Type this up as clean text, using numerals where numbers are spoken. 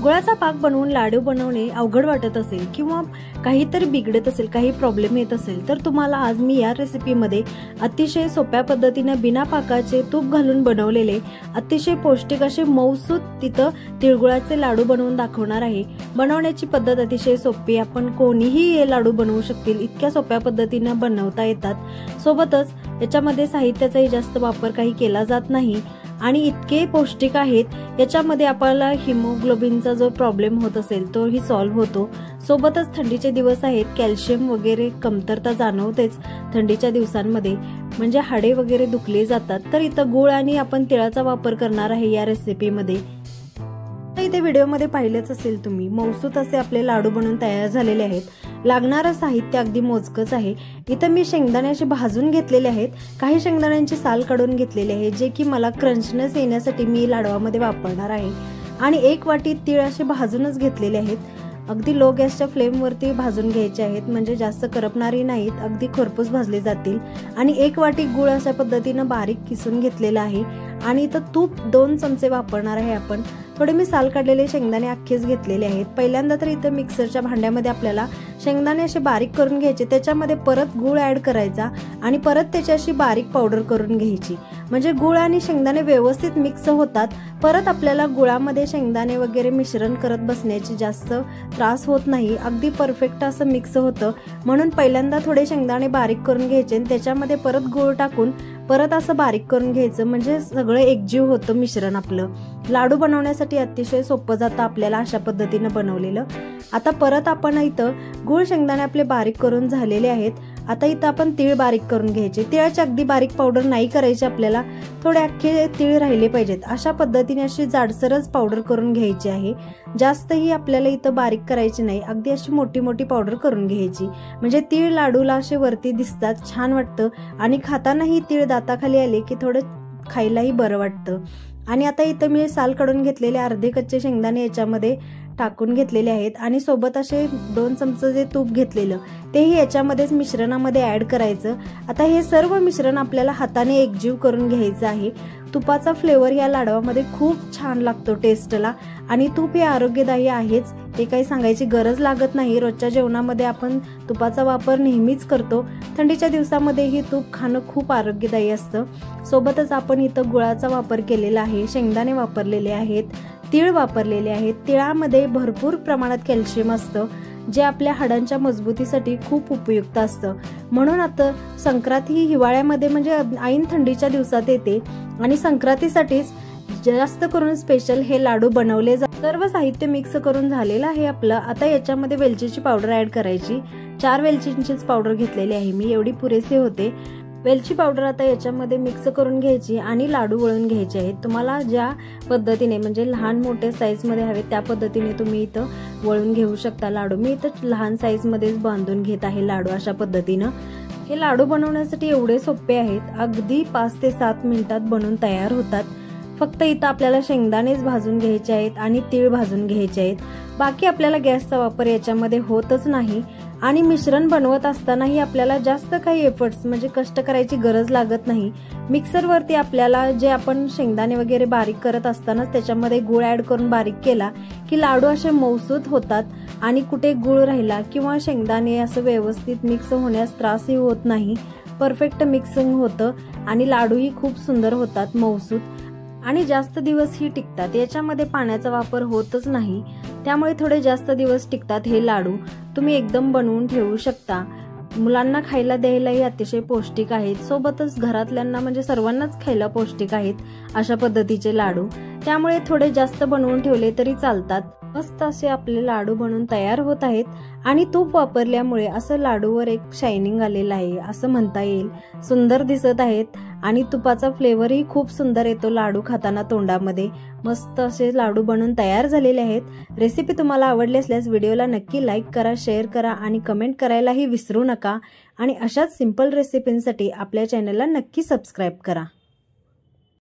गुळाचा पाक बनवून लाडू बनवणे अवघड वाटत असेल किंवा काहीतरी बिघडत असेल, काही प्रॉब्लेम येत असेल, तर तुम्हाला आज मी या रेसिपीमध्ये अतिशय सोप्या पद्धतीने बिना पाकाचे तूप घालून बनवलेले अतिशय पौष्टिक असे मऊसूत तिथं तिळगुळाचे लाडू बनवून दाखवणार आहे। बनवण्याची पद्धत अतिशय सोपी, आपण कोणीही हे लाडू बनवू शकतील, इतक्या सोप्या पद्धतीने बनवता येतात। सोबतच याच्यामध्ये साहित्याचाही जास्त वापर काही केला जात नाही आणि इतके पौष्टिक आहेत। याच्यामध्ये आपल्याला हिमोग्लोबिनचा जो प्रॉब्लेम होत असेल तोही सॉल्व्ह होतो। सोबतच थंडीचे दिवस आहेत, कॅल्शियम वगैरे कमतरता जाणवतेच थंडीच्या दिवसांमध्ये, म्हणजे हाडे वगैरे दुखले जातात। तर इथं गुळ आणि आपण तिळाचा वापर करणार आहे या रेसिपीमध्ये। इथे व्हिडिओमध्ये पाहिलेच असेल तुम्ही, मऊसूत असे आपले लाडू बनवून तयार झालेले आहेत। लागणारं साहित्य अगदी मोजकच आहे। इथं मी शेंगदाणे असे भाजून घेतलेले आहेत, काही शेंगदाण्यांची साल काढून घेतलेली आहे, जे की मला क्रंचनेस येण्यासाठी मी लाडवामध्ये वापरणार आहे। आणि 1 वाटी तीळ असे भाजूनच घेतलेले आहेत, अगदी लो गॅसच्या फ्लेमवरती भाजून घ्यायचे आहेत, म्हणजे जास्त करपणारी नाहीत, अगदी खरपूस भाजले जातील। आणि 1 वाटी गुळ अशा पद्धतीनं बारीक किसून घेतलेला आहे। आणि इथं तूप 2 चमचे वापरणार आहे आपण। थोडे मी साल काढलेले शेंगदाणे अख्खेच घेतलेले आहेत। पहिल्यांदा तर इथं मिक्सरच्या भांड्यामध्ये आपल्याला शेंगदाणे असे बारीक करून घ्यायचे, त्याच्यामध्ये परत गूळ ऍड करायचा आणि परत त्याची अशी बारीक पावडर करून घ्यायची, म्हणजे गूळ आणि शेंगदाणे व्यवस्थित मिक्स होतात। परत आपल्याला गुळामध्ये शेंगदाणे वगैरे मिश्रण करत बसण्याची जास्त त्रास होत नाही, अगदी परफेक्ट असं मिक्स होतं। म्हणून पहिल्यांदा थोडे शेंगदाणे बारीक करून घ्यायचे आणि त्याच्यामध्ये परत गूळ टाकून परत असं बारीक करून घ्यायचं, म्हणजे सगळं एकजीव होतं मिश्रण आपलं। लाडू बनवण्यासाठी अतिशय सोपं जातं आपल्याला अशा पद्धतीनं बनवलेलं। आता परत आपण इथं गूळ शेंगदाणे आपले बारीक करून झालेले आहेत। आता इथं आपण तीळ बारीक करून घ्यायचे, तिळाची अगदी बारीक पावडर नाही करायची आपल्याला, थोडे अख्खे तीळ राहिले पाहिजेत, अशा पद्धतीने अशी जाडसरच पावडर करून घ्यायची आहे। जास्तही आपल्याला इथं बारीक करायची नाही, अगदी अशी मोठी मोठी पावडर करून घ्यायची, म्हणजे तीळ लाडूला असे वरती दिसतात, छान वाटतं आणि खातानाही तीळ दाताखाली आले की थोडं खायलाही बरं वाटतं। आणि आता इथं मी साल काढून घेतलेले अर्धे कच्चे शेंगदाणे याच्यामध्ये टाकून घेतलेले आहेत आणि सोबत असे 2 चमचे जे तूप घेतलेलं तेही याच्यामध्येच मिश्रणामध्ये ऍड करायचं। आता हे सर्व मिश्रण आपल्याला हाताने एकजीव करून घ्यायचं आहे। तुपाचा फ्लेवर या लाडवामध्ये खूप छान लागतो टेस्टला आणि तूप हे आरोग्यदायी आहेच, हे काही सांगायची गरज लागत नाही। रोजच्या जेवणामध्ये आपण तुपाचा वापर नेहमीच करतो, थंडीच्या दिवसामध्येही तूप खाणं खूप आरोग्यदायी असतं। सोबतच आपण इथं गुळाचा वापर केलेला आहे, शेंगदाणे वापरलेले आहेत, तीळ वापरलेले आहेत। तिळामध्ये भरपूर प्रमाणात कॅल्शियम असतं, जे आपल्या हाडांच्या मजबूतीसाठी खूप उपयुक्त असतं। म्हणून आता संक्रांत ही हिवाळ्यामध्ये म्हणजे ऐन थंडीच्या दिवसात येते आणि संक्रांतीसाठीच जास्त करून स्पेशल हे लाडू बनवले जातात। सर्व साहित्य मिक्स करून झालेलं आहे आपलं। आता याच्यामध्ये वेलचीची पावडर ऍड करायची, 4 वेलचींचीच पावडर घेतलेली आहे मी, एवढी पुरेसे होते। वेलची पावडर आता याच्यामध्ये मिक्स करून घ्यायची आणि लाडू वळून घ्यायचे आहेत। तुम्हाला ज्या पद्धतीने म्हणजे लहान मोठ्या साईज मध्ये हवे त्या पद्धतीने तुम्ही इथं वळून घेऊ शकता लाडू। मी इथं लहान साईज मध्येच बांधून घेत आहे लाडू अशा पद्धतीनं। हे लाडू बनवण्यासाठी एवढे सोपे आहेत, अगदी 5 ते 7 मिनिटात बनवून तयार होतात। फक्त इथं आपल्याला शेंगदाणेच भाजून घ्यायचे आहेत आणि तीळ भाजून घ्यायचे आहेत, बाकी आपल्याला गॅसचा वापर याच्यामध्ये होतच नाही। आणि मिश्रण बनवत असतानाही आपल्याला जास्त काही एफर्ट्स म्हणजे कष्ट करायची गरज लागत नाही। मिक्सरवरती आपल्याला जे आपण शेंगदाणे वगैरे बारीक करत असतानाच त्याच्यामध्ये गूळ ऍड करून बारीक केला की लाडू असे मऊसूत होतात आणि कुठे गूळ राहिला किंवा शेंगदाणे असं व्यवस्थित मिक्स होण्यास त्रासही होत नाही, परफेक्ट मिक्सिंग होतं आणि लाडूही खूप सुंदर होतात मऊसूत आणि जास्त दिवसही टिकतात। याच्यामध्ये पाण्याचा वापर होतच नाही, त्यामुळे थोडे जास्त दिवस टिकतात हे लाडू। तुम्ही एकदम बनवून ठेवू शकता, मुलांना खायला द्यायलाही अतिशय पौष्टिक आहेत, सोबतच घरातल्यांना म्हणजे सर्वांनाच खायला पौष्टिक आहेत अशा पद्धतीचे लाडू, त्यामुळे थोडे जास्त बनवून ठेवले तरी चालतात। मस्त असे आपले लाडू बनवून तयार होत आहेत आणि तूप वापरल्यामुळे असं लाडूवर एक शायनिंग आलेलं आहे असं म्हणता येईल, सुंदर दिसत आहेत आणि तुपाचा फ्लेवरही खूप सुंदर येतो लाडू खाताना तोंडामध्ये। मस्त असे लाडू बनवून तयार झालेले आहेत। रेसिपी तुम्हाला आवडली असल्यास व्हिडिओला नक्की लाईक करा, शेअर करा आणि कमेंट करायलाही विसरू नका आणि अशाच सिंपल रेसिपींसाठी आपल्या चॅनलला नक्की सबस्क्राईब करा।